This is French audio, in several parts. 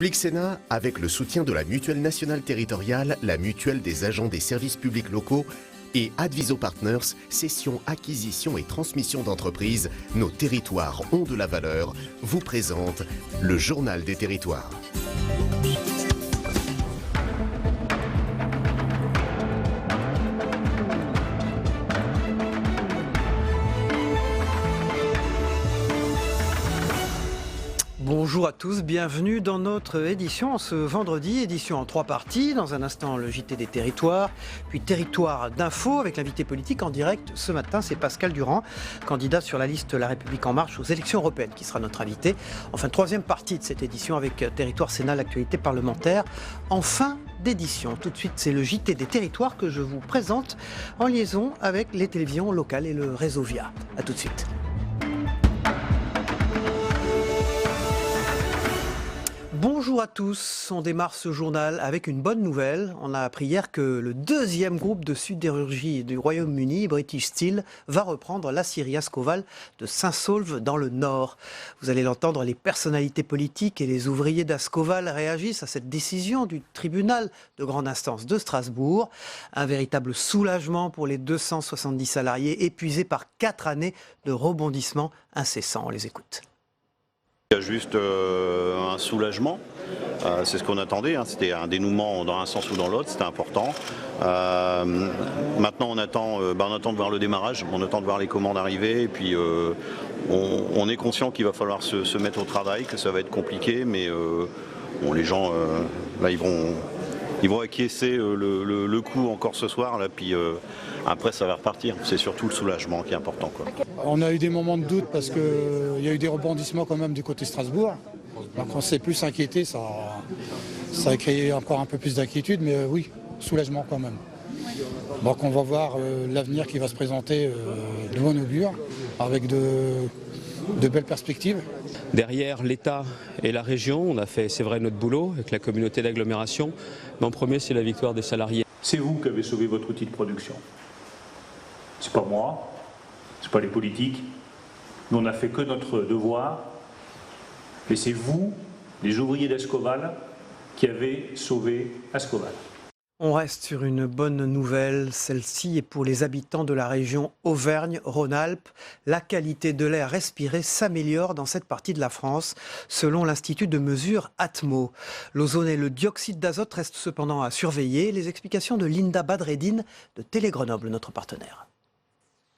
Plixena, avec le soutien de la Mutuelle nationale territoriale, la Mutuelle des agents des services publics locaux et Adviso Partners, cession, acquisition et transmission d'entreprises, nos territoires ont de la valeur, vous présente le Journal des territoires. Bonjour à tous, bienvenue dans notre édition ce vendredi, édition en 3 parties. Dans un instant, le JT des territoires, puis territoire d'info avec l'invité politique en direct. Ce matin, c'est Pascal Durand, candidat sur la liste La République En Marche aux élections européennes, qui sera notre invité. Enfin, troisième partie de cette édition avec Territoire Sénat, l'actualité parlementaire. En fin d'édition, tout de suite, c'est le JT des territoires que je vous présente en liaison avec les télévisions locales et le réseau VIA. A tout de suite. Bonjour à tous, on démarre ce journal avec une bonne nouvelle. On a appris hier que le deuxième groupe de sidérurgie du Royaume-Uni, British Steel, va reprendre l'aciérie Ascoval de Saint-Saulve dans le Nord. Vous allez l'entendre, les personnalités politiques et les ouvriers d'Ascoval réagissent à cette décision du tribunal de grande instance de Strasbourg. Un véritable soulagement pour les 270 salariés épuisés par 4 années de rebondissements incessants. On les écoute. Il y a juste un soulagement, c'est ce qu'on attendait, hein. C'était un dénouement dans un sens ou dans l'autre, c'était important. Maintenant on attend de voir le démarrage, on attend de voir les commandes arriver et puis on est conscient qu'il va falloir se mettre au travail, que ça va être compliqué, mais les gens là ils vont acquiescer le coup encore ce soir, là, puis après ça va repartir. C'est surtout le soulagement qui est important, quoi. On a eu des moments de doute parce qu'il y a eu des rebondissements quand même du côté Strasbourg. Donc on s'est plus inquiété, ça a créé encore un peu plus d'inquiétude, mais oui, soulagement quand même. Donc on va voir l'avenir qui va se présenter de bon augure, avec de belles perspectives. Derrière l'État et la région, on a fait, c'est vrai, notre boulot avec la communauté d'agglomération, mais en premier, c'est la victoire des salariés. C'est vous qui avez sauvé votre outil de production. C'est pas moi, c'est pas les politiques. Nous, on n'a fait que notre devoir. Et c'est vous, les ouvriers d'Ascoval, qui avez sauvé Ascoval. On reste sur une bonne nouvelle, celle-ci est pour les habitants de la région Auvergne-Rhône-Alpes. La qualité de l'air respiré s'améliore dans cette partie de la France, selon l'Institut de mesure Atmo. L'ozone et le dioxyde d'azote restent cependant à surveiller. Les explications de Linda Badreddine de Télé Grenoble, notre partenaire.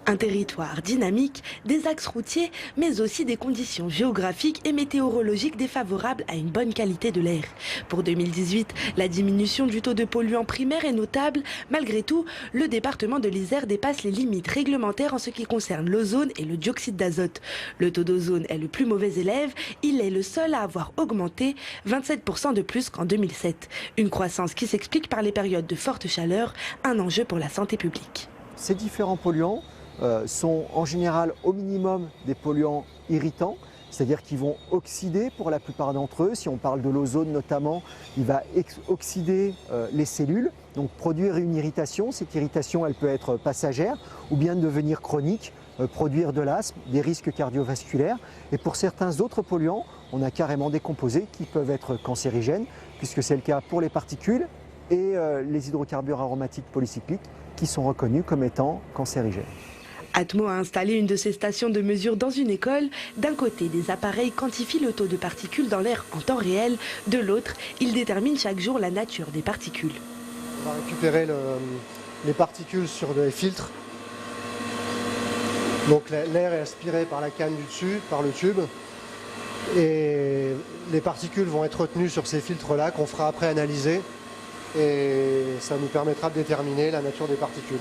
Un territoire dynamique, des axes routiers, mais aussi des conditions géographiques et météorologiques défavorables à une bonne qualité de l'air. Pour 2018, la diminution du taux de polluants primaires est notable. Malgré tout, le département de l'Isère dépasse les limites réglementaires en ce qui concerne l'ozone et le dioxyde d'azote. Le taux d'ozone est le plus mauvais élève. Il est le seul à avoir augmenté, 27% de plus qu'en 2007. Une croissance qui s'explique par les périodes de forte chaleur, un enjeu pour la santé publique. Ces différents polluants sont en général au minimum des polluants irritants, c'est-à-dire qu'ils vont oxyder pour la plupart d'entre eux. Si on parle de l'ozone notamment, il va oxyder les cellules, donc produire une irritation. Cette irritation, elle peut être passagère ou bien devenir chronique, produire de l'asthme, des risques cardiovasculaires. Et pour certains autres polluants, on a carrément des composés qui peuvent être cancérigènes, puisque c'est le cas pour les particules et les hydrocarbures aromatiques polycycliques qui sont reconnus comme étant cancérigènes. Atmo a installé une de ces stations de mesure dans une école. D'un côté, des appareils quantifient le taux de particules dans l'air en temps réel. De l'autre, ils déterminent chaque jour la nature des particules. On va récupérer les particules sur des filtres. Donc l'air est aspiré par la canne du dessus, par le tube. Et les particules vont être retenues sur ces filtres-là qu'on fera après analyser. Et ça nous permettra de déterminer la nature des particules.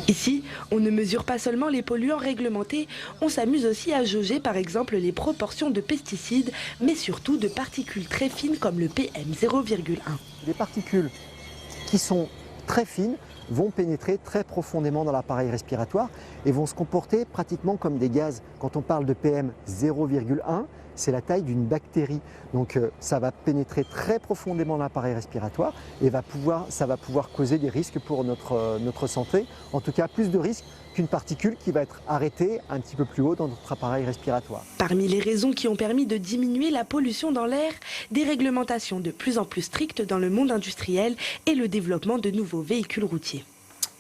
Ici, on ne mesure pas seulement les polluants réglementés, on s'amuse aussi à jauger par exemple les proportions de pesticides, mais surtout de particules très fines comme le PM0,1. Les particules qui sont très fines vont pénétrer très profondément dans l'appareil respiratoire et vont se comporter pratiquement comme des gaz. Quand on parle de PM0,1, c'est la taille d'une bactérie. Donc ça va pénétrer très profondément dans l'appareil respiratoire et ça va pouvoir causer des risques pour notre santé. En tout cas, plus de risques qu'une particule qui va être arrêtée un petit peu plus haut dans notre appareil respiratoire. Parmi les raisons qui ont permis de diminuer la pollution dans l'air, des réglementations de plus en plus strictes dans le monde industriel et le développement de nouveaux véhicules routiers.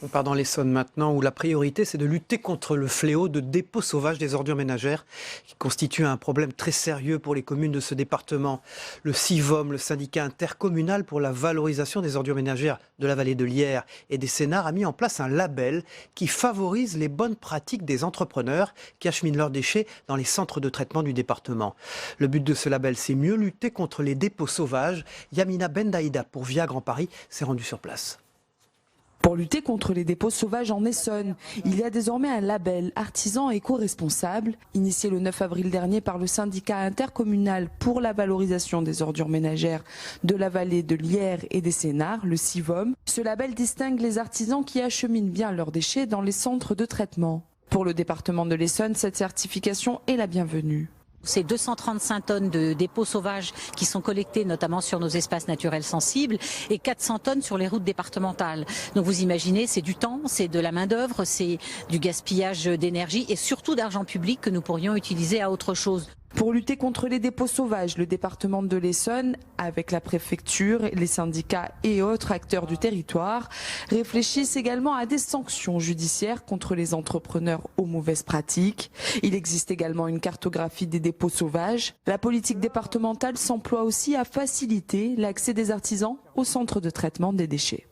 On part dans l'Essonne maintenant, où la priorité c'est de lutter contre le fléau de dépôt sauvage des ordures ménagères, qui constitue un problème très sérieux pour les communes de ce département. Le CIVOM, le syndicat intercommunal pour la valorisation des ordures ménagères de la vallée de l'Yerres et des Sénards, a mis en place un label qui favorise les bonnes pratiques des entrepreneurs qui acheminent leurs déchets dans les centres de traitement du département. Le but de ce label, c'est mieux lutter contre les dépôts sauvages. Yamina Bendaïda pour Via Grand Paris s'est rendue sur place. Pour lutter contre les dépôts sauvages en Essonne, il y a désormais un label artisan éco-responsable, initié le 9 avril dernier par le syndicat intercommunal pour la valorisation des ordures ménagères de la vallée de l'Yerres et des Sénards, le CIVOM. Ce label distingue les artisans qui acheminent bien leurs déchets dans les centres de traitement. Pour le département de l'Essonne, cette certification est la bienvenue. C'est 235 tonnes de dépôts sauvages qui sont collectés notamment sur nos espaces naturels sensibles et 400 tonnes sur les routes départementales. Donc vous imaginez, c'est du temps, c'est de la main-d'œuvre, c'est du gaspillage d'énergie et surtout d'argent public que nous pourrions utiliser à autre chose. Pour lutter contre les dépôts sauvages, le département de l'Essonne, avec la préfecture, les syndicats et autres acteurs du territoire, réfléchissent également à des sanctions judiciaires contre les entrepreneurs aux mauvaises pratiques. Il existe également une cartographie des dépôts sauvages. La politique départementale s'emploie aussi à faciliter l'accès des artisans au centre de traitement des déchets.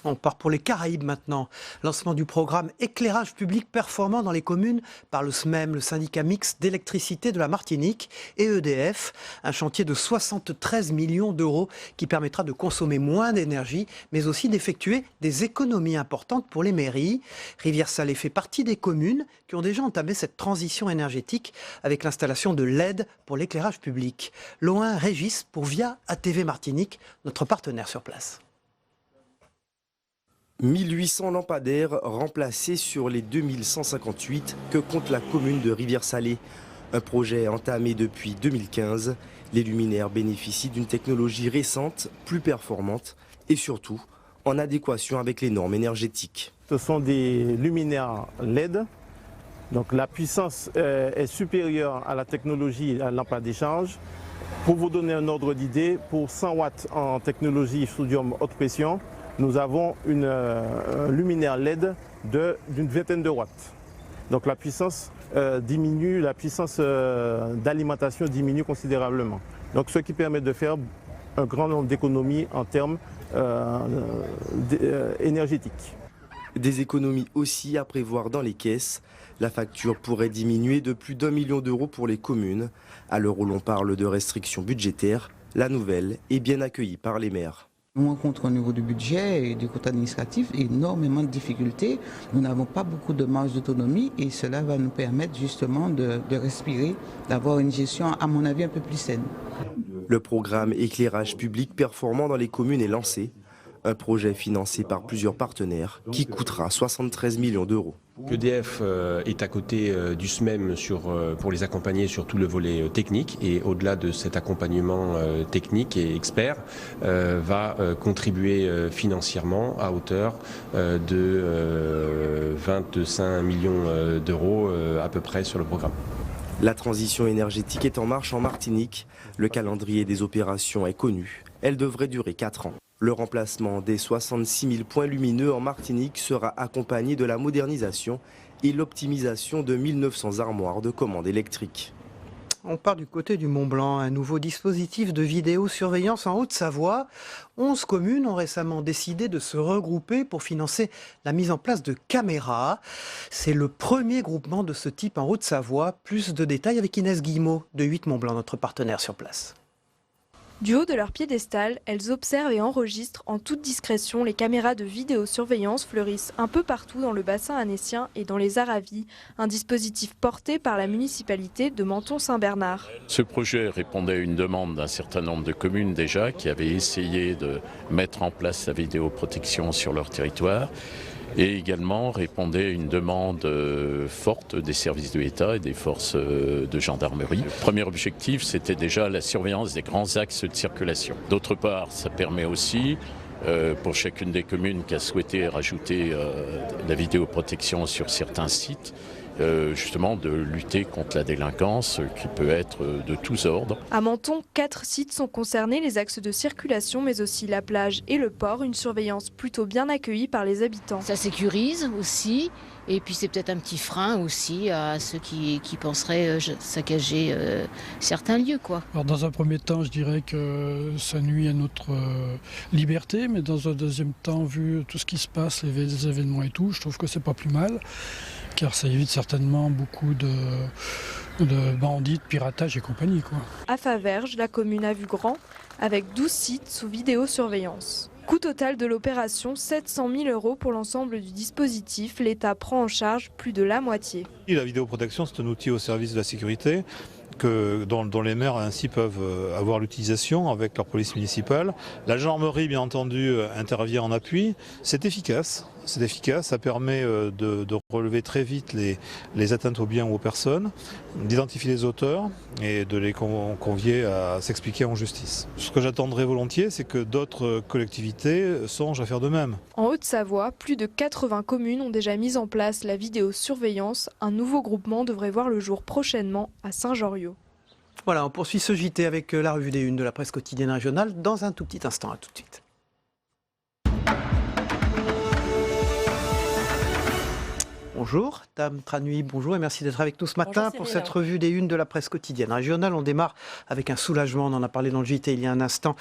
On part pour les Caraïbes maintenant. Lancement du programme éclairage public performant dans les communes par le SMEM, le syndicat mixte d'électricité de la Martinique, et EDF. Un chantier de 73 millions d'euros qui permettra de consommer moins d'énergie, mais aussi d'effectuer des économies importantes pour les mairies. Rivière-Salée fait partie des communes qui ont déjà entamé cette transition énergétique avec l'installation de LED pour l'éclairage public. Loin Régis pour Via ATV Martinique, notre partenaire sur place. 1800 lampadaires remplacés sur les 2158 que compte la commune de Rivière-Salée. Un projet entamé depuis 2015. Les luminaires bénéficient d'une technologie récente, plus performante et surtout en adéquation avec les normes énergétiques. Ce sont des luminaires LED. Donc la puissance est supérieure à la technologie à lampe à décharge. Pour vous donner un ordre d'idée, pour 100 watts en technologie sodium haute pression, nous avons un luminaire LED d'une vingtaine de watts. Donc la puissance diminue, la puissance d'alimentation diminue considérablement. Donc ce qui permet de faire un grand nombre d'économies en termes énergétiques. Des économies aussi à prévoir dans les caisses. La facture pourrait diminuer de plus d'1 million d'euros pour les communes. À l'heure où l'on parle de restrictions budgétaires, la nouvelle est bien accueillie par les maires. On rencontre au niveau du budget et du côté administratif énormément de difficultés. Nous n'avons pas beaucoup de marge d'autonomie et cela va nous permettre justement de respirer, d'avoir une gestion à mon avis un peu plus saine. Le programme éclairage public performant dans les communes est lancé. Un projet financé par plusieurs partenaires qui coûtera 73 millions d'euros. EDF est à côté du SMEM pour les accompagner sur tout le volet technique et au-delà de cet accompagnement technique et expert va contribuer financièrement à hauteur de 25 millions d'euros à peu près sur le programme. La transition énergétique est en marche en Martinique. Le calendrier des opérations est connu. Elle devrait durer 4 ans. Le remplacement des 66 000 points lumineux en Martinique sera accompagné de la modernisation et l'optimisation de 1900 armoires de commande électrique. On part du côté du Mont-Blanc, un nouveau dispositif de vidéosurveillance en Haute-Savoie. 11 communes ont récemment décidé de se regrouper pour financer la mise en place de caméras. C'est le premier groupement de ce type en Haute-Savoie. Plus de détails avec Inès Guillemot de 8 Mont-Blanc, notre partenaire sur place. Du haut de leur piédestal, elles observent et enregistrent en toute discrétion. Les caméras de vidéosurveillance fleurissent un peu partout dans le bassin annécien et dans les Aravis, un dispositif porté par la municipalité de Menton-Saint-Bernard. Ce projet répondait à une demande d'un certain nombre de communes déjà qui avaient essayé de mettre en place la vidéoprotection sur leur territoire. et également répondait à une demande forte des services de l'État et des forces de gendarmerie. Le premier objectif, c'était déjà la surveillance des grands axes de circulation. D'autre part, ça permet aussi, pour chacune des communes qui a souhaité rajouter la vidéoprotection sur certains sites, justement de lutter contre la délinquance qui peut être de tous ordres. À Menton, 4 sites sont concernés, les axes de circulation mais aussi la plage et le port, une surveillance plutôt bien accueillie par les habitants. Ça sécurise aussi et puis c'est peut-être un petit frein aussi à ceux qui penseraient saccager certains lieux, quoi. Alors dans un premier temps, je dirais que ça nuit à notre liberté, mais dans un deuxième temps, vu tout ce qui se passe, les événements et tout, je trouve que c'est pas plus mal. Car ça évite certainement beaucoup de bandits, de piratage et compagnie, quoi. À Faverges, la commune a vu grand, avec 12 sites sous vidéosurveillance. Coût total de l'opération, 700 000 € pour l'ensemble du dispositif. L'État prend en charge plus de la moitié. La vidéoprotection, c'est un outil au service de la sécurité dont les maires ainsi peuvent avoir l'utilisation avec leur police municipale. La gendarmerie, bien entendu, intervient en appui. C'est efficace, ça permet de relever très vite les atteintes aux biens ou aux personnes, d'identifier les auteurs et de les convier à s'expliquer en justice. Ce que j'attendrais volontiers, c'est que d'autres collectivités songent à faire de même. En Haute-Savoie, plus de 80 communes ont déjà mis en place la vidéosurveillance. Un nouveau groupement devrait voir le jour prochainement à Saint-Joriot. Voilà, on poursuit ce JT avec la revue des unes de la presse quotidienne régionale dans un tout petit instant. À tout de suite. Bonjour, Tam Tranui, bonjour et merci d'être avec nous ce matin pour cette revue des unes de la presse quotidienne régionale. On démarre avec un soulagement, on en a parlé dans le JT il y a un instant.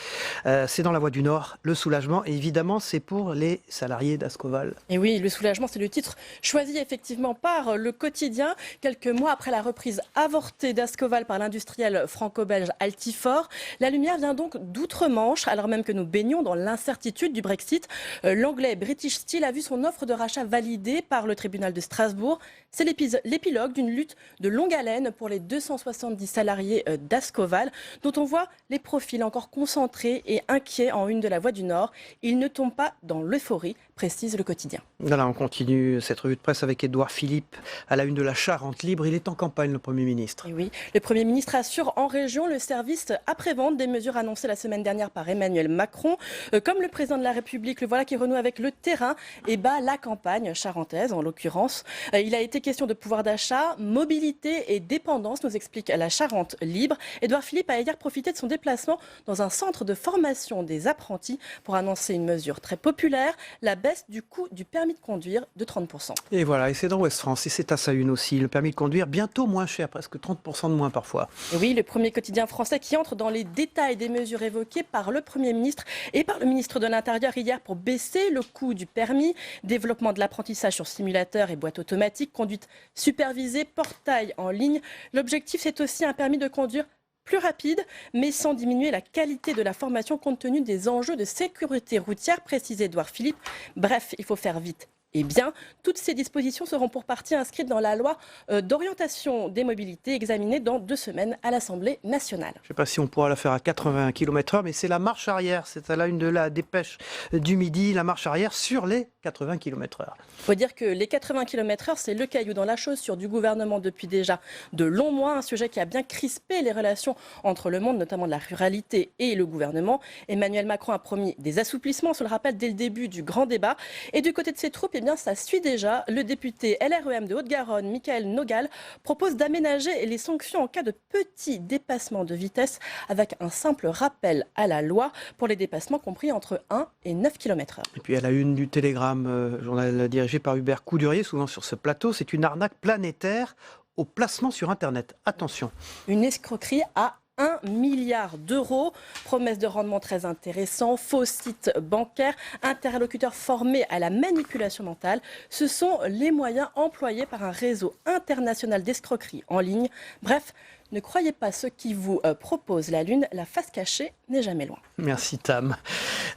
C'est dans la Voix du Nord, le soulagement, et évidemment c'est pour les salariés d'Ascoval. Et oui, le soulagement, c'est le titre choisi effectivement par le quotidien. Quelques mois après la reprise avortée d'Ascoval par l'industriel franco-belge Altifort, la lumière vient donc d'outre-Manche, alors même que nous baignons dans l'incertitude du Brexit. L'anglais British Steel a vu son offre de rachat validée par le tribunal de Strasbourg. C'est l'épilogue d'une lutte de longue haleine pour les 270 salariés d'Ascoval, dont on voit les profils encore concentrés et inquiets en une de la Voix du Nord. Ils ne tombent pas dans l'euphorie, précise le quotidien. Voilà, on continue cette revue de presse avec Édouard Philippe à la une de la Charente libre. Il est en campagne, le Premier ministre. Et oui, le Premier ministre assure en région le service après-vente des mesures annoncées la semaine dernière par Emmanuel Macron. Comme le président de la République, le voilà qui renoue avec le terrain et bat la campagne charentaise en l'occurrence. Il a été question de pouvoir d'achat, mobilité et dépendance, nous explique la Charente libre. Édouard Philippe a hier profité de son déplacement dans un centre de formation des apprentis pour annoncer une mesure très populaire, la baisse du coût du permis de conduire de 30%. Et voilà, et c'est dans Ouest France, et c'est à sa une aussi, le permis de conduire bientôt moins cher, presque 30% de moins parfois. Et oui, le premier quotidien français qui entre dans les détails des mesures évoquées par le Premier ministre et par le ministre de l'Intérieur hier pour baisser le coût du permis, développement de l'apprentissage sur simulateur et boîte automatique, conduite supervisée, portail en ligne. L'objectif, c'est aussi un permis de conduire plus rapide, mais sans diminuer la qualité de la formation compte tenu des enjeux de sécurité routière, précise Édouard Philippe. Bref, il faut faire vite. Eh bien, toutes ces dispositions seront pour partie inscrites dans la loi d'orientation des mobilités examinée dans 2 semaines à l'Assemblée nationale. Je ne sais pas si on pourra la faire à 80 km/h, mais c'est la marche arrière. C'est à la une de la dépêche du midi, la marche arrière sur les 80 km/h. Il faut dire que les 80 km/h, c'est le caillou dans la chaussure du gouvernement depuis déjà de longs mois, un sujet qui a bien crispé les relations entre le monde, notamment de la ruralité, et le gouvernement. Emmanuel Macron a promis des assouplissements, on se le rappelle, dès le début du grand débat. Et du côté de ses troupes, eh bien, ça suit déjà. Le député LREM de Haute-Garonne, Michael Nogal, propose d'aménager les sanctions en cas de petits dépassements de vitesse avec un simple rappel à la loi pour les dépassements compris entre 1 et 9 km/h. Et puis à la une du Télégramme, journal dirigé par Hubert Coudurier, souvent sur ce plateau, c'est une arnaque planétaire au placement sur Internet. Attention. Une escroquerie à 1 milliard d'euros, promesse de rendement très intéressant, faux sites bancaires, interlocuteurs formés à la manipulation mentale. Ce sont les moyens employés par un réseau international d'escroquerie en ligne. Bref, ne croyez pas ceux qui vous proposent la lune, la face cachée n'est jamais loin. Merci Tam.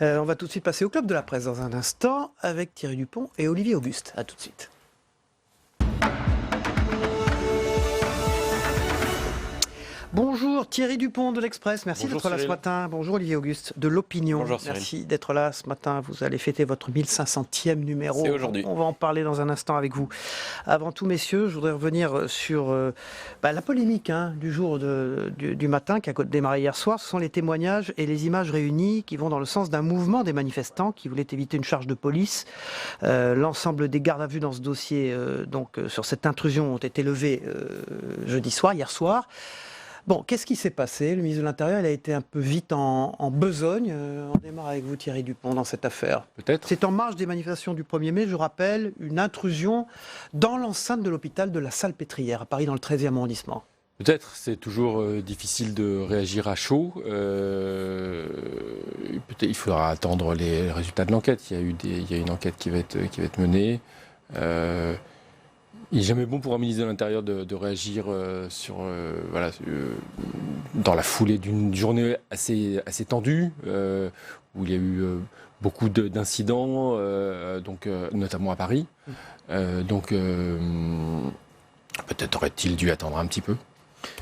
On va tout de suite passer au Club de la Presse dans un instant avec Thierry Dupont et Olivier Auguste. A tout de suite. Bonjour Thierry Dupont de l'Express, merci d'être là ce matin. Bonjour Olivier Auguste de l'Opinion. Bonjour, merci d'être là ce matin. Vous allez fêter votre 1500e numéro. C'est aujourd'hui. On va en parler dans un instant avec vous. Avant tout, messieurs, je voudrais revenir sur la polémique du jour du matin qui a démarré hier soir. Ce sont les témoignages et les images réunies qui vont dans le sens d'un mouvement des manifestants qui voulaient éviter une charge de police. L'ensemble des gardes à vue dans ce dossier, sur cette intrusion, ont été levés hier soir. Bon, qu'est-ce qui s'est passé? Le ministre de l'Intérieur, il a été un peu vite en besogne. On démarre avec vous, Thierry Dupont, dans cette affaire. Peut-être. C'est en marge des manifestations du 1er mai, je rappelle, une intrusion dans l'enceinte de l'hôpital de la Salpêtrière, à Paris, dans le 13e arrondissement. Peut-être, c'est toujours difficile de réagir à chaud. Il faudra attendre les résultats de l'enquête. Il y a une enquête qui va être menée. Il n'est jamais bon pour un ministre de l'Intérieur de réagir dans la foulée d'une journée assez tendue, où il y a eu beaucoup d'incidents, notamment à Paris. Peut-être aurait-il dû attendre un petit peu.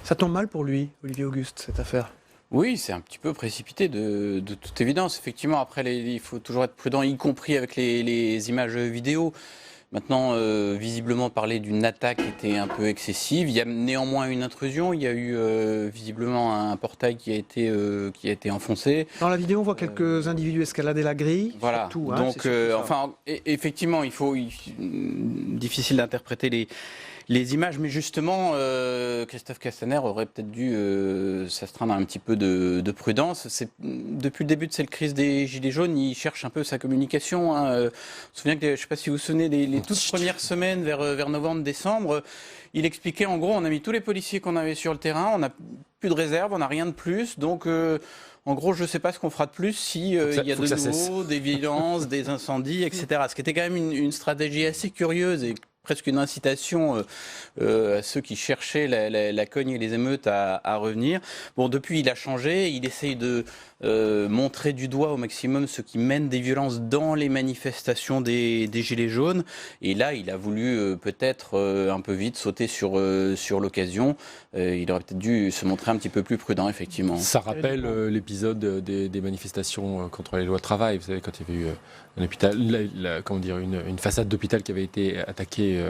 Ça tombe mal pour lui, Olivier Auguste, cette affaire? Oui, c'est un petit peu précipité de toute évidence. Effectivement, après, il faut toujours être prudent, y compris avec les images vidéo. Maintenant, visiblement, parler d'une attaque était un peu excessive. Il y a néanmoins une intrusion. Il y a eu visiblement un portail qui a été enfoncé. Dans la vidéo, on voit quelques individus escalader la grille. Voilà. Surtout, donc, effectivement, difficile d'interpréter les images, mais justement, Christophe Castaner aurait peut-être dû s'astreindre à un petit peu de prudence. Depuis le début de cette crise des Gilets jaunes, il cherche un peu sa communication. On se souvient que, je ne sais pas si vous vous souvenez, les toutes premières semaines, vers novembre-décembre, il expliquait en gros, on a mis tous les policiers qu'on avait sur le terrain, on n'a plus de réserve, on n'a rien de plus, donc... En gros, je ne sais pas ce qu'on fera de plus si il y a de nouveau des violences, des incendies, etc. Ce qui était quand même une stratégie assez curieuse et presque une incitation à ceux qui cherchaient la cogne et les émeutes à revenir. Bon, depuis, il a changé. Il essaye de montrer du doigt au maximum ceux qui mènent des violences dans les manifestations des Gilets jaunes. Et là, il a voulu peut-être un peu vite sauter sur l'occasion. Il aurait peut-être dû se montrer un petit peu plus prudent, effectivement. Ça rappelle l'épisode des manifestations contre les lois de travail. Vous savez, quand il y avait eu un hôpital, une façade d'hôpital qui avait été attaquée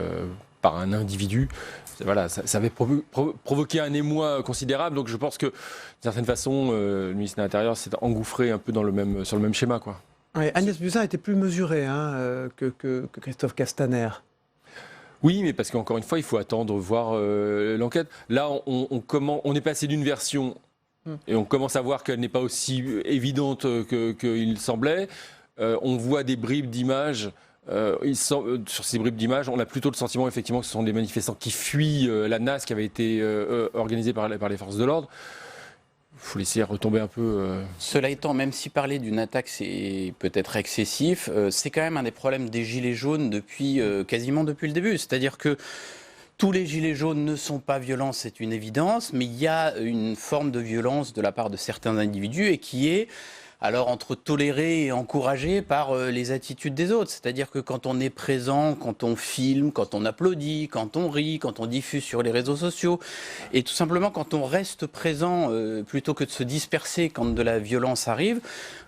par un individu. Voilà, ça avait provoqué un émoi considérable. Donc je pense que, d'une certaine façon, le ministre de l'Intérieur s'est engouffré un peu sur le même schéma, quoi. Ouais, Agnès Buzyn était plus mesurée que Christophe Castaner. Oui, mais parce qu'encore une fois, il faut attendre voir l'enquête. Là, on est passé d'une version et on commence à voir qu'elle n'est pas aussi évidente qu'il semblait. On voit des bribes d'images. Sur ces bribes d'images, on a plutôt le sentiment effectivement que ce sont des manifestants qui fuient la NAS qui avait été organisée par les forces de l'ordre. Il faut laisser retomber un peu. Cela étant, même si parler d'une attaque c'est peut-être excessif, c'est quand même un des problèmes des Gilets jaunes quasiment depuis le début. C'est-à-dire que tous les Gilets jaunes ne sont pas violents, c'est une évidence, mais il y a une forme de violence de la part de certains individus et qui est... alors entre toléré et encouragé par les attitudes des autres. C'est-à-dire que quand on est présent, quand on filme, quand on applaudit, quand on rit, quand on diffuse sur les réseaux sociaux, et tout simplement quand on reste présent plutôt que de se disperser quand de la violence arrive,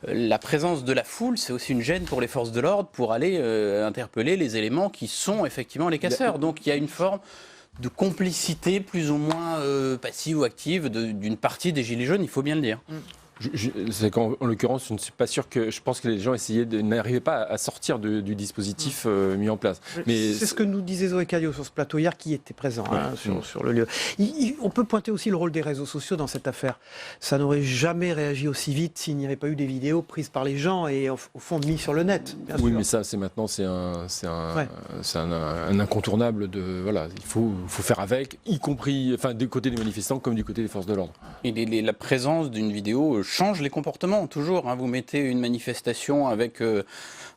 la présence de la foule, c'est aussi une gêne pour les forces de l'ordre pour aller interpeller les éléments qui sont effectivement les casseurs. Donc il y a une forme de complicité plus ou moins passive ou active d'une partie des Gilets jaunes, il faut bien le dire. C'est qu'en l'occurrence, je ne suis pas sûr je pense que les gens n'arrivaient pas à sortir du dispositif mis en place. Mais c'est ce que nous disait Zoé Cadio sur ce plateau hier, qui était présent sur le lieu. On peut pointer aussi le rôle des réseaux sociaux dans cette affaire. Ça n'aurait jamais réagi aussi vite s'il n'y avait pas eu des vidéos prises par les gens et au fond mises sur le net. Bien sûr. Mais ça, c'est un incontournable voilà, il faut faire avec, y compris du côté des manifestants comme du côté des forces de l'ordre. Et la présence d'une vidéo change les comportements, toujours. Vous mettez une manifestation avec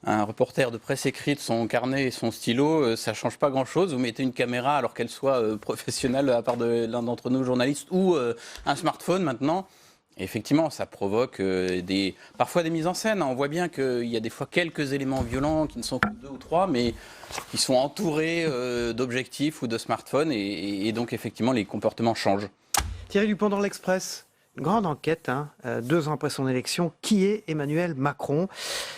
un reporter de presse écrite, son carnet et son stylo, ça ne change pas grand-chose. Vous mettez une caméra, alors qu'elle soit professionnelle à part de l'un d'entre nous, journalistes, ou un smartphone maintenant. Et effectivement, ça provoque parfois des mises en scène. On voit bien qu'il y a des fois quelques éléments violents qui ne sont que 2 ou 3, mais qui sont entourés d'objectifs ou de smartphones. Et donc, effectivement, les comportements changent. Thierry Dupont dans l'Express. Une grande enquête, 2 ans après son élection. Qui est Emmanuel Macron?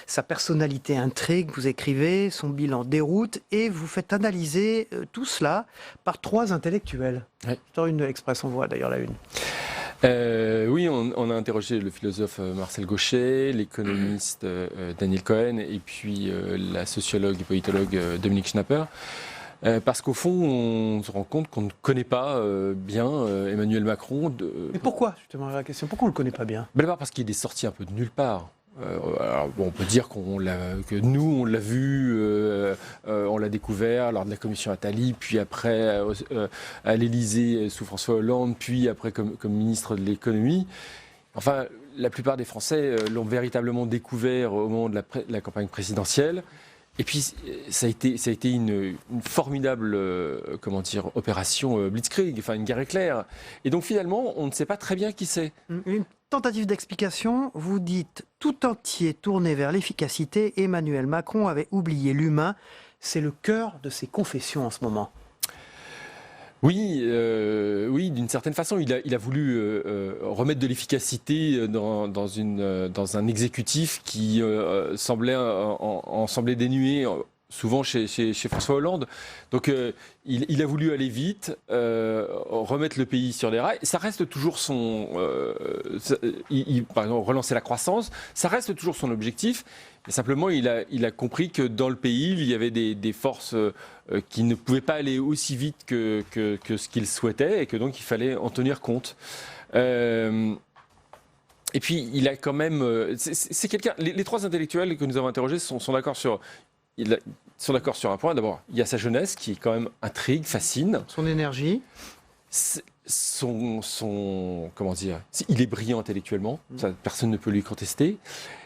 Sa personnalité intrigue, vous écrivez, son bilan déroute, et vous faites analyser tout cela par 3 intellectuels. Ouais. Dans une de l'Express, on voit d'ailleurs la une. Oui, on a interrogé le philosophe Marcel Gauchet, l'économiste Daniel Cohen, et puis la sociologue et politologue Dominique Schnapper. Parce qu'au fond, on se rend compte qu'on ne connaît pas bien Emmanuel Macron. Mais pourquoi, justement, la question? Pourquoi on ne le connaît pas bien? D'abord parce qu'il est sorti un peu de nulle part. Alors, bon, on peut dire que nous, on l'a vu, on l'a découvert lors de la commission Attali, puis après à l'Élysée sous François Hollande, puis après comme ministre de l'économie. Enfin, la plupart des Français l'ont véritablement découvert au moment de la campagne présidentielle. Et puis, ça a été une formidable opération Blitzkrieg, enfin une guerre éclair. Et donc finalement, on ne sait pas très bien qui c'est. Une tentative d'explication, vous dites tout entier tourné vers l'efficacité, Emmanuel Macron avait oublié l'humain. C'est le cœur de ses confessions en ce moment. Oui, d'une certaine façon, il a voulu remettre de l'efficacité dans un exécutif qui semblait dénué, souvent chez François Hollande. Donc il a voulu aller vite, remettre le pays sur les rails. Ça reste toujours par exemple, relancer la croissance, ça reste toujours son objectif. Mais simplement, il a compris que dans le pays, il y avait des forces qui ne pouvaient pas aller aussi vite que ce qu'il souhaitait, et que donc il fallait en tenir compte. Et puis, il a quand même... C'est quelqu'un... Les 3 intellectuels que nous avons interrogés sont d'accord sur... Ils sont d'accord sur un point. D'abord, il y a sa jeunesse qui quand même intrigue, fascine. Son énergie. Comment dire, il est brillant intellectuellement, ça, personne ne peut lui contester.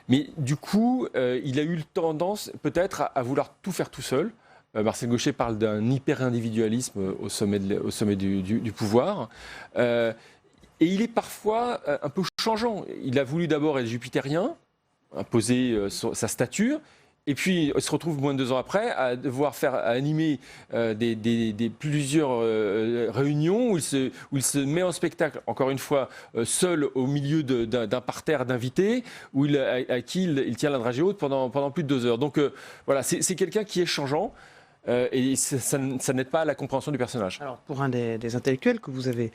Mais du coup, il a eu tendance peut-être à vouloir tout faire tout seul. Marcel Gauchet parle d'un hyper-individualisme au sommet du pouvoir. Et il est parfois un peu changeant. Il a voulu d'abord être jupitérien, imposer sa stature. Et puis, il se retrouve moins de 2 ans après à devoir animer plusieurs réunions où il se met en spectacle, encore une fois, seul au milieu d'un parterre d'invités, à qui il tient la dragée haute pendant plus de 2 heures. Donc voilà, c'est quelqu'un qui est changeant. Et ça n'aide pas à la compréhension du personnage. Alors, pour un des intellectuels que vous avez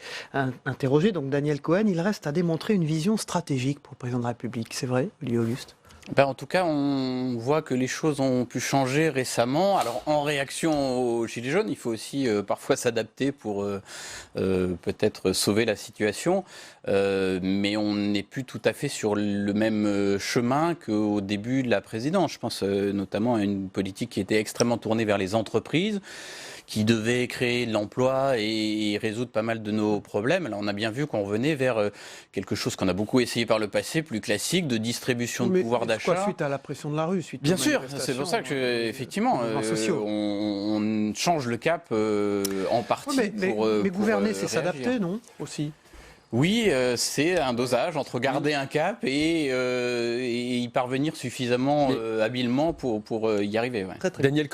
interrogé, donc Daniel Cohen, il reste à démontrer une vision stratégique pour le président de la République. C'est vrai, Olivier Auguste? En tout cas, on voit que les choses ont pu changer récemment. Alors, en réaction aux Gilets jaunes, il faut aussi parfois s'adapter pour peut-être sauver la situation. Mais on n'est plus tout à fait sur le même chemin qu'au début de la présidence. Je pense notamment à une politique qui était extrêmement tournée vers les entreprises, qui devait créer de l'emploi et résoudre pas mal de nos problèmes. Là, on a bien vu qu'on revenait vers quelque chose qu'on a beaucoup essayé par le passé, plus classique, de distribution de pouvoir d'achat. Suite à la pression de la rue, bien sûr, c'est pour ça que effectivement, on change le cap en partie. Mais gouverner, c'est s'adapter, non? Aussi. Oui, c'est un dosage entre garder un cap et y parvenir suffisamment habilement pour y arriver. Ouais. Daniel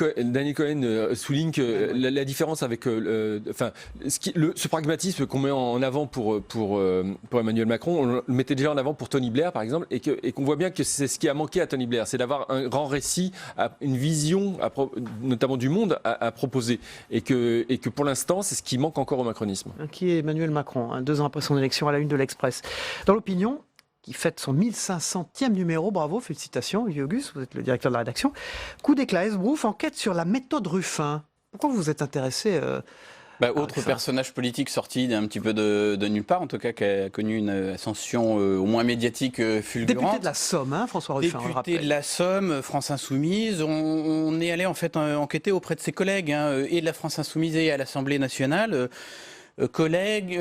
Cohen souligne que la différence avec ce pragmatisme qu'on met en avant pour Emmanuel Macron, on le mettait déjà en avant pour Tony Blair, par exemple, et qu'on voit bien que c'est ce qui a manqué à Tony Blair, c'est d'avoir un grand récit, une vision, notamment du monde, à proposer. Et que pour l'instant, c'est ce qui manque encore au macronisme. Qui est Emmanuel Macron, 2 ans après son élection à la une de l'Express. Dans l'Opinion, qui fête son 1500e numéro, bravo, félicitations, Olivier Auguste, vous êtes le directeur de la rédaction. Coup d'éclat, Esbrouf enquête sur la méthode Ruffin. Pourquoi vous vous êtes intéressé autre personnage politique sorti d'un petit peu de nulle part, en tout cas qui a connu une ascension au moins médiatique fulgurante. Député de la Somme, François Ruffin. Député de la Somme, France Insoumise. On est allé en fait enquêter auprès de ses collègues, et de la France Insoumise et à l'Assemblée nationale. Collègues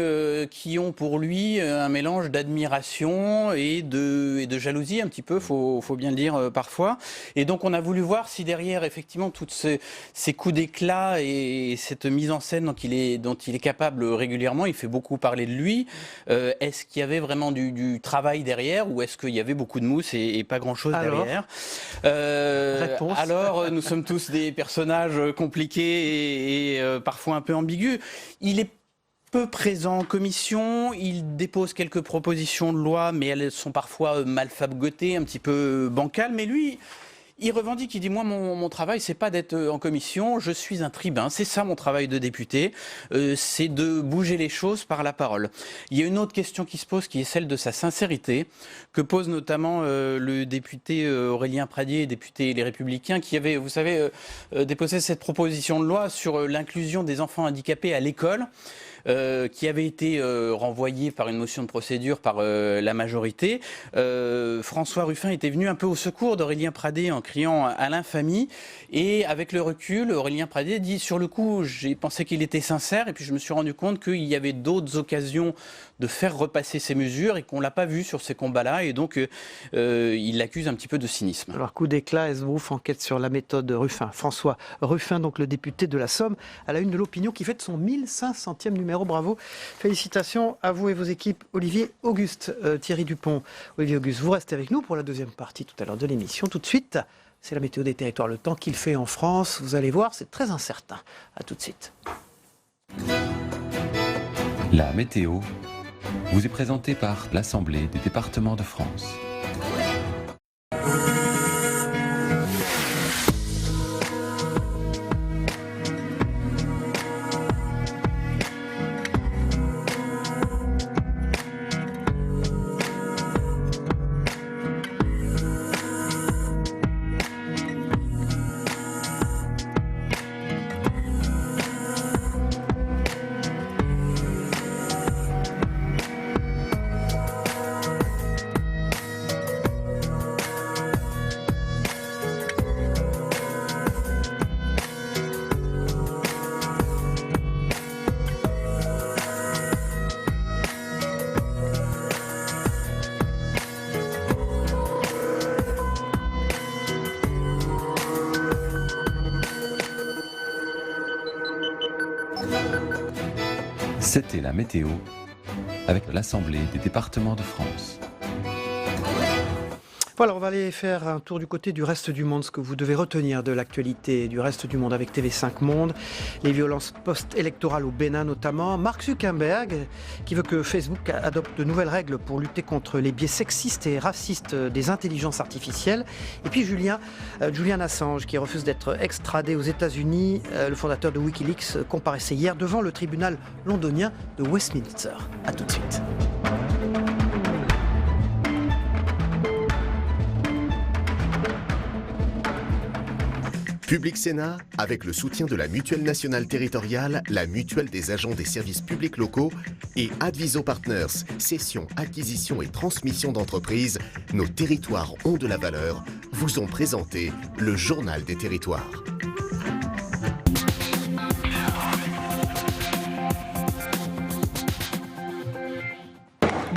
qui ont pour lui un mélange d'admiration et de jalousie un petit peu, faut bien le dire parfois. Et donc on a voulu voir si derrière effectivement tous ces coups d'éclat et cette mise en scène dont il est capable régulièrement, il fait beaucoup parler de lui, est-ce qu'il y avait vraiment du travail derrière ou est-ce qu'il y avait beaucoup de mousse et pas grand-chose derrière? Alors nous sommes tous des personnages compliqués et parfois un peu ambigus. Il est peu présent en commission, il dépose quelques propositions de loi, mais elles sont parfois mal fabotées, un petit peu bancales, mais lui... Il revendique, il dit, moi, mon travail, c'est pas d'être en commission, je suis un tribun, c'est ça mon travail de député, c'est de bouger les choses par la parole. Il y a une autre question qui se pose, qui est celle de sa sincérité, que pose notamment le député Aurélien Pradié, député Les Républicains, qui avait, vous savez, déposé cette proposition de loi sur l'inclusion des enfants handicapés à l'école. Qui avait été renvoyé par une motion de procédure par la majorité. François Ruffin était venu un peu au secours d'Aurélien Pradié en criant à l'infamie. Et avec le recul, Aurélien Pradié dit, sur le coup, j'ai pensé qu'il était sincère et puis je me suis rendu compte qu'il y avait d'autres occasions de faire repasser ces mesures et qu'on ne l'a pas vu sur ces combats-là. Et donc, il l'accuse un petit peu de cynisme. Alors, coup d'éclat, Esbrouf enquête sur la méthode Ruffin. François Ruffin, donc le député de la Somme, à la une de l'Opinion, qui fête son 1500e numéro. Bravo. Félicitations à vous et vos équipes. Olivier Auguste, Thierry Dupont. Olivier Auguste, vous restez avec nous pour la deuxième partie tout à l'heure de l'émission. Tout de suite, c'est la météo des territoires. Le temps qu'il fait en France, vous allez voir, c'est très incertain. À tout de suite. La météo vous est présentée par l'Assemblée des départements de France. C'était la météo avec l'Assemblée des départements de France. Voilà, on va aller faire un tour du côté du reste du monde, ce que vous devez retenir de l'actualité du reste du monde avec TV5 Monde, les violences post-électorales au Bénin notamment, Mark Zuckerberg qui veut que Facebook adopte de nouvelles règles pour lutter contre les biais sexistes et racistes des intelligences artificielles, et puis Julian Assange qui refuse d'être extradé aux États-Unis. Le fondateur de Wikileaks comparaissait hier devant le tribunal londonien de Westminster. A tout de suite. Public Sénat, avec le soutien de la Mutuelle nationale territoriale, la Mutuelle des agents des services publics locaux et Adviso Partners, cession, acquisition et transmission d'entreprises, nos territoires ont de la valeur, vous ont présenté le Journal des territoires.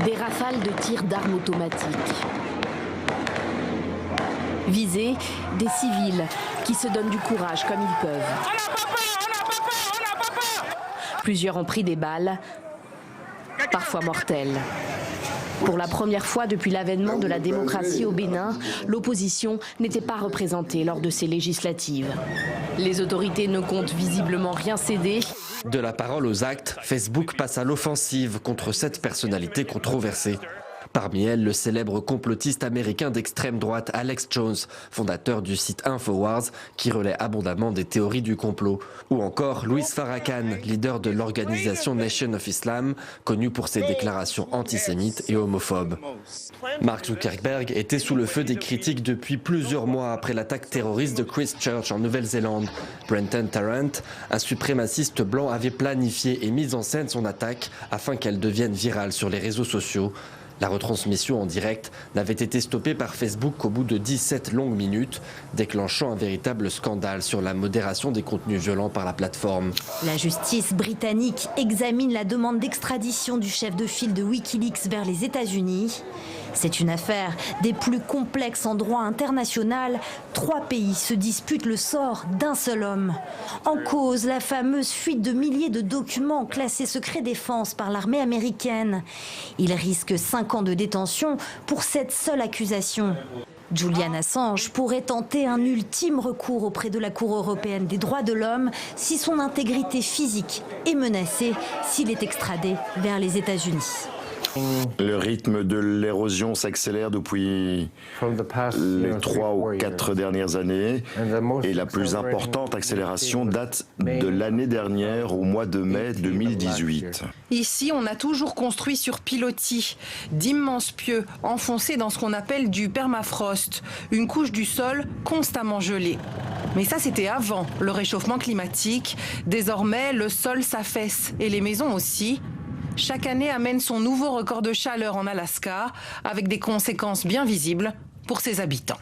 Des rafales de tirs d'armes automatiques. Visés, des civils qui se donnent du courage comme ils peuvent. Plusieurs ont pris des balles, parfois mortelles. Pour la première fois depuis l'avènement de la démocratie au Bénin, l'opposition n'était pas représentée lors de ces législatives. Les autorités ne comptent visiblement rien céder. De la parole aux actes, Facebook passe à l'offensive contre cette personnalité controversée. Parmi elles, le célèbre complotiste américain d'extrême droite Alex Jones, fondateur du site Infowars, qui relaie abondamment des théories du complot. Ou encore Louis Farrakhan, leader de l'organisation Nation of Islam, connu pour ses déclarations antisémites et homophobes. Mark Zuckerberg était sous le feu des critiques depuis plusieurs mois après l'attaque terroriste de Christchurch en Nouvelle-Zélande. Brenton Tarrant, un suprémaciste blanc, avait planifié et mis en scène son attaque afin qu'elle devienne virale sur les réseaux sociaux. La retransmission en direct n'avait été stoppée par Facebook qu'au bout de 17 longues minutes, déclenchant un véritable scandale sur la modération des contenus violents par la plateforme. La justice britannique examine la demande d'extradition du chef de file de Wikileaks vers les États-Unis. C'est une affaire des plus complexes en droit international. 3 pays se disputent le sort d'un seul homme. En cause, la fameuse fuite de milliers de documents classés secret défense par l'armée américaine. Il risque 5 ans de détention pour cette seule accusation. Julian Assange pourrait tenter un ultime recours auprès de la Cour européenne des droits de l'homme si son intégrité physique est menacée s'il est extradé vers les États-Unis. Le rythme de l'érosion s'accélère depuis les 3 ou 4 dernières années et la plus importante accélération date de l'année dernière au mois de mai 2018. Ici, on a toujours construit sur pilotis, d'immenses pieux enfoncés dans ce qu'on appelle du permafrost, une couche du sol constamment gelée. Mais ça, c'était avant le réchauffement climatique. Désormais, le sol s'affaisse et les maisons aussi. Chaque année amène son nouveau record de chaleur en Alaska, avec des conséquences bien visibles pour ses habitants.